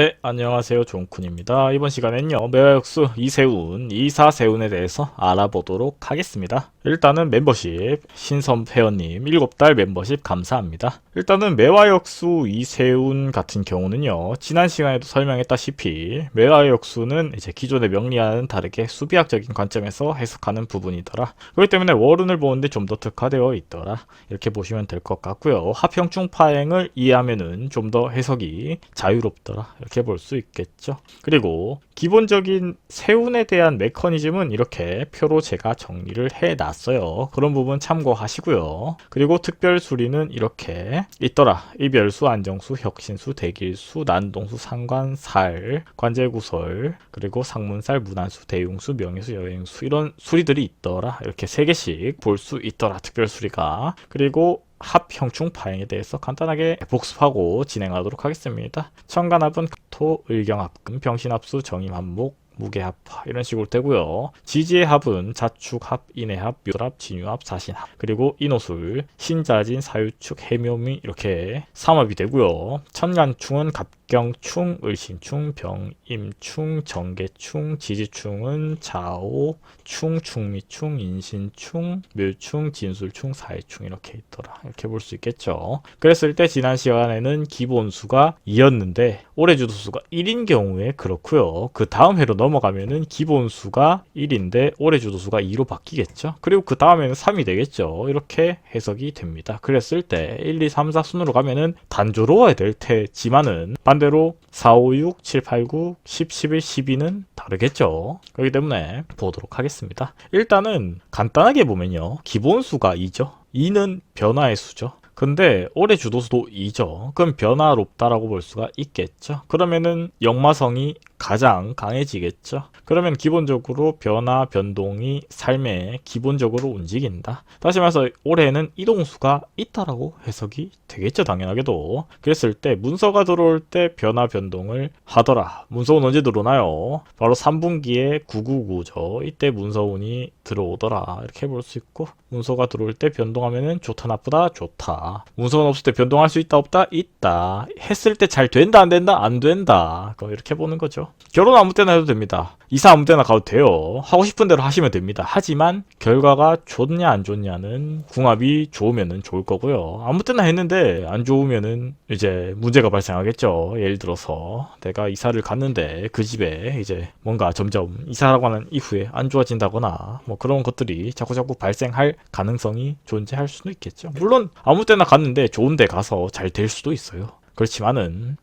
네, 안녕하세요. 종쿤입니다. 이번 시간엔요, 매화역수 이세운, 이사세운에 대해서 알아보도록 하겠습니다. 일단은 멤버십, 신섬회원님 7달 멤버십 감사합니다. 일단은 매화역수 이세운 같은 경우는요, 지난 시간에도 설명했다시피 매화역수는 이제 기존의 명리와는 다르게 수비학적인 관점에서 해석하는 부분이더라. 그렇기 때문에 월운을 보는데 좀 더 특화되어 있더라. 이렇게 보시면 될 것 같고요. 합형충 파행을 이해하면은 좀 더 해석이 자유롭더라. 이렇게 볼 수 있겠죠. 그리고 기본적인 세운에 대한 메커니즘은 이렇게 표로 제가 정리를 해놨어요. 그런 부분 참고하시고요. 그리고 특별 수리는 이렇게 있더라. 이별수, 안정수, 혁신수, 대길수, 난동수, 상관살, 관제구설, 그리고 상문살, 문안수, 대용수, 명예수, 여행수 이런 수리들이 있더라. 이렇게 3개씩 볼 수 있더라. 특별 수리가. 그리고 합형충 파행에 대해서 간단하게 복습하고 진행하도록 하겠습니다. 천간합은 토, 을경합금, 병신합수, 정임합목, 무게합화 이런 식으로 되고요. 지지의 합은 자축합, 인해합, 묘합, 진유합, 사신합, 그리고 인호술, 신자진, 사유축, 해묘미 이렇게 삼합이 되고요. 천간충은 갑경충, 을신충, 병임충, 정계충, 지지충은 자오, 충미충, 인신충, 묘충, 진술충, 사해충 이렇게 있더라. 이렇게 볼 수 있겠죠. 그랬을 때 지난 시간에는 기본수가 2였는데 올해 주도수가 1인 경우에 그렇고요. 그 다음 해로 넘어가면은 기본수가 1인데 올해 주도수가 2로 바뀌겠죠. 그리고 그 다음에는 3이 되겠죠. 이렇게 해석이 됩니다. 그랬을 때 1, 2, 3, 4 순으로 가면은 단조로워야 될 테지만은 반대로 4, 5, 6, 7, 8, 9, 10, 11, 12는 다르겠죠. 그렇기 때문에 보도록 하겠습니다. 일단은 간단하게 보면요. 기본수가 2죠. 2는 변화의 수죠. 근데 올해 주도수도 2죠. 그럼 변화롭다라고 볼 수가 있겠죠. 그러면은 역마성이 가장 강해지겠죠. 그러면 기본적으로 변화, 변동이 삶에 기본적으로 움직인다. 다시 말해서 올해는 이동수가 있다라고 해석이 되겠죠. 당연하게도. 그랬을 때 문서가 들어올 때 변화, 변동을 하더라. 문서운 언제 들어오나요? 바로 3분기에 999죠. 이때 문서운이 들어오더라. 이렇게 볼 수 있고 문서가 들어올 때 변동하면은 좋다, 나쁘다, 좋다. 문서운 없을 때 변동할 수 있다, 없다, 있다. 했을 때 잘 된다, 안 된다, 안 된다. 이렇게 보는 거죠. 결혼 아무 때나 해도 됩니다. 이사 아무 때나 가도 돼요. 하고 싶은 대로 하시면 됩니다. 하지만 결과가 좋냐 안 좋냐는 궁합이 좋으면은 좋을 거고요. 아무 때나 했는데 안 좋으면은 이제 문제가 발생하겠죠. 예를 들어서 내가 이사를 갔는데 그 집에 이제 뭔가 점점 이사라고 하는 이후에 안 좋아진다거나 뭐 그런 것들이 자꾸자꾸 발생할 가능성이 존재할 수도 있겠죠. 물론 아무 때나 갔는데 좋은 데 가서 잘 될 수도 있어요. 그렇지만은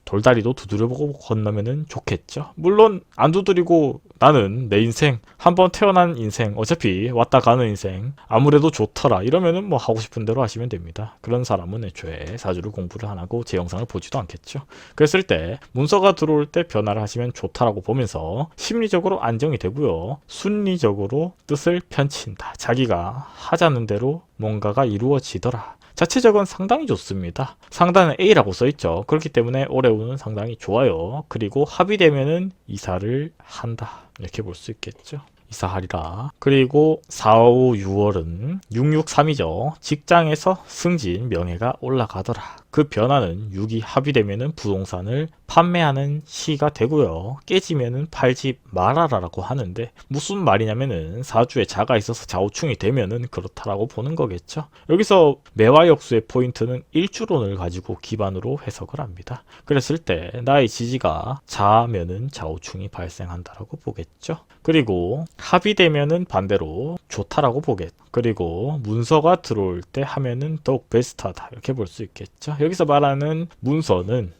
돌다리도 두드려보고 건너면은 좋겠죠. 물론 안 두드리고 나는 내 인생 한번 태어난 인생 어차피 왔다 가는 인생 아무래도 좋더라 이러면은 뭐 하고 싶은 대로 하시면 됩니다. 그런 사람은 애초에 사주를 공부를 안 하고 제 영상을 보지도 않겠죠. 그랬을 때 문서가 들어올 때 변화를 하시면 좋다라고 보면서 심리적으로 안정이 되고요. 순리적으로 뜻을 펼친다. 자기가 하자는 대로 뭔가가 이루어지더라. 자체적은 상당히 좋습니다. 상단은 A라고 써있죠. 그렇기 때문에 올해 운은 상당히 좋아요. 그리고 합의되면은 이사를 한다. 이렇게 볼 수 있겠죠. 이사하리라. 그리고 4, 5, 6월은 663이죠. 직장에서 승진, 명예가 올라가더라. 그 변화는 6이 합의되면은 부동산을 판매하는 시가 되고요. 깨지면은 팔지 말아라라고 하는데 무슨 말이냐면은 사주에 자가 있어서 좌우충이 되면은 그렇다라고 보는 거겠죠. 여기서 매화역수의 포인트는 일주론을 가지고 기반으로 해석을 합니다. 그랬을 때 나의 지지가 자면은 좌우충이 발생한다라고 보겠죠. 그리고 합의되면은 반대로 좋다라고 보겠죠. 그리고 문서가 들어올 때 하면은 더욱 베스트하다 이렇게 볼 수 있겠죠. 여기서 말하는 문서는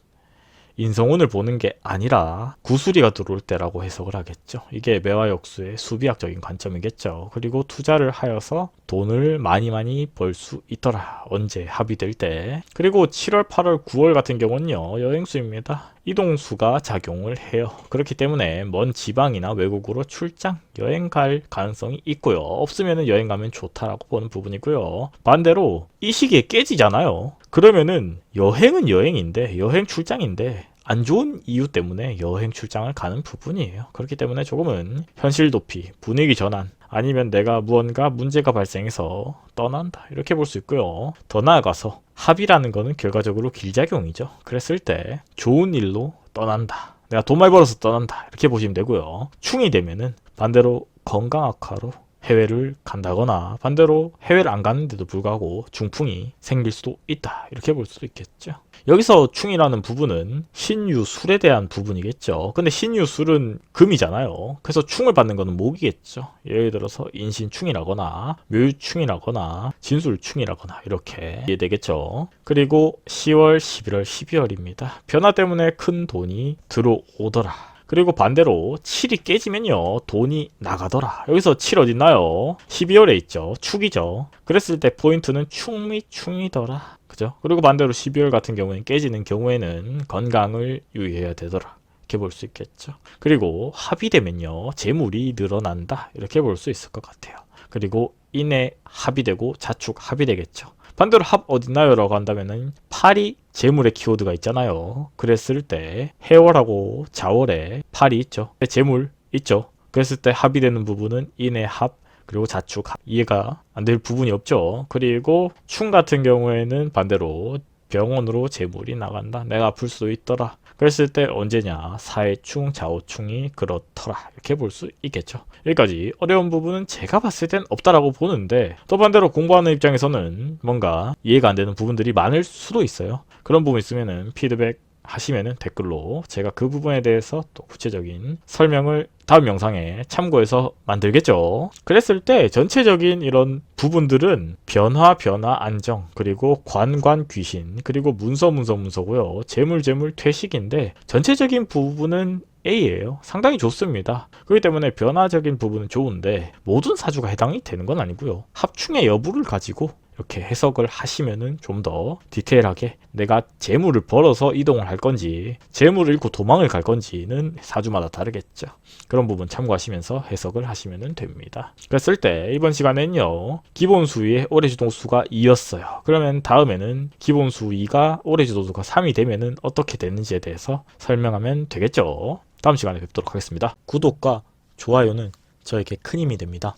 인성운을 보는 게 아니라 구수리가 들어올 때라고 해석을 하겠죠. 이게 매화역수의 수비학적인 관점이겠죠. 그리고 투자를 하여서 돈을 많이 벌 수 있더라. 언제 합의될 때. 그리고 7월, 8월, 9월 같은 경우는요. 여행수입니다. 이동수가 작용을 해요. 그렇기 때문에 먼 지방이나 외국으로 출장, 여행 갈 가능성이 있고요. 없으면 여행 가면 좋다라고 보는 부분이고요. 반대로 이 시기에 깨지잖아요. 그러면은 여행은 여행인데 여행 출장인데 안 좋은 이유 때문에 여행 출장을 가는 부분이에요. 그렇기 때문에 조금은 현실 도피, 분위기 전환 아니면 내가 무언가 문제가 발생해서 떠난다 이렇게 볼 수 있고요. 더 나아가서 합의라는 거는 결과적으로 길작용이죠. 그랬을 때 좋은 일로 떠난다. 내가 돈 많이 벌어서 떠난다. 이렇게 보시면 되고요. 충이 되면은 반대로 건강 악화로 해외를 간다거나 반대로 해외를 안 가는데도 불구하고 중풍이 생길 수도 있다. 이렇게 볼 수도 있겠죠. 여기서 충이라는 부분은 신유술에 대한 부분이겠죠. 근데 신유술은 금이잖아요. 그래서 충을 받는 것은 목이겠죠. 예를 들어서 인신충이라거나 묘유충이라거나 진술충이라거나 이렇게 이해되겠죠. 그리고 10월, 11월, 12월입니다. 변화 때문에 큰 돈이 들어오더라. 그리고 반대로 7이 깨지면요 돈이 나가더라. 여기서 7 어딨나요? 12월에 있죠. 축이죠. 그랬을 때 포인트는 충 및 충이더라. 그죠? 그리고 반대로 12월 같은 경우에는 깨지는 경우에는 건강을 유의해야 되더라. 이렇게 볼 수 있겠죠. 그리고 합이 되면요 재물이 늘어난다. 이렇게 볼 수 있을 것 같아요. 그리고 인해 합이 되고 자축 합이 되겠죠. 반대로 합 어딨나요? 라고 한다면은 8이 재물의 키워드가 있잖아요. 그랬을 때 해월하고 자월에 8이 있죠. 재물 있죠. 그랬을 때 합이 되는 부분은 인의 합 그리고 자축 합. 이해가 안 될 부분이 없죠. 그리고 충 같은 경우에는 반대로 병원으로 재물이 나간다. 내가 아플 수 있더라. 그랬을 때 언제냐? 사해충, 자오충이 그렇더라. 이렇게 볼 수 있겠죠. 여기까지 어려운 부분은 제가 봤을 땐 없다라고 보는데 또 반대로 공부하는 입장에서는 뭔가 이해가 안 되는 부분들이 많을 수도 있어요. 그런 부분 있으면은 피드백 하시면은 댓글로 제가 그 부분에 대해서 또 구체적인 설명을 다음 영상에 참고해서 만들겠죠. 그랬을 때 전체적인 이런 부분들은 변화, 안정, 그리고 관관, 귀신, 그리고 문서고요. 재물, 퇴식인데 전체적인 부분은 A예요. 상당히 좋습니다. 그렇기 때문에 변화적인 부분은 좋은데 모든 사주가 해당이 되는 건 아니고요. 합충의 여부를 가지고 이렇게 해석을 하시면은 좀 더 디테일하게 내가 재물을 벌어서 이동을 할 건지 재물을 잃고 도망을 갈 건지는 사주마다 다르겠죠. 그런 부분 참고하시면서 해석을 하시면 됩니다. 그랬을 때 이번 시간에는요 기본 수위의 올해 주동수가 2였어요. 그러면 다음에는 기본 수위가 올해 주동수가 3이 되면은 어떻게 되는지에 대해서 설명하면 되겠죠. 다음 시간에 뵙도록 하겠습니다. 구독과 좋아요는 저에게 큰 힘이 됩니다.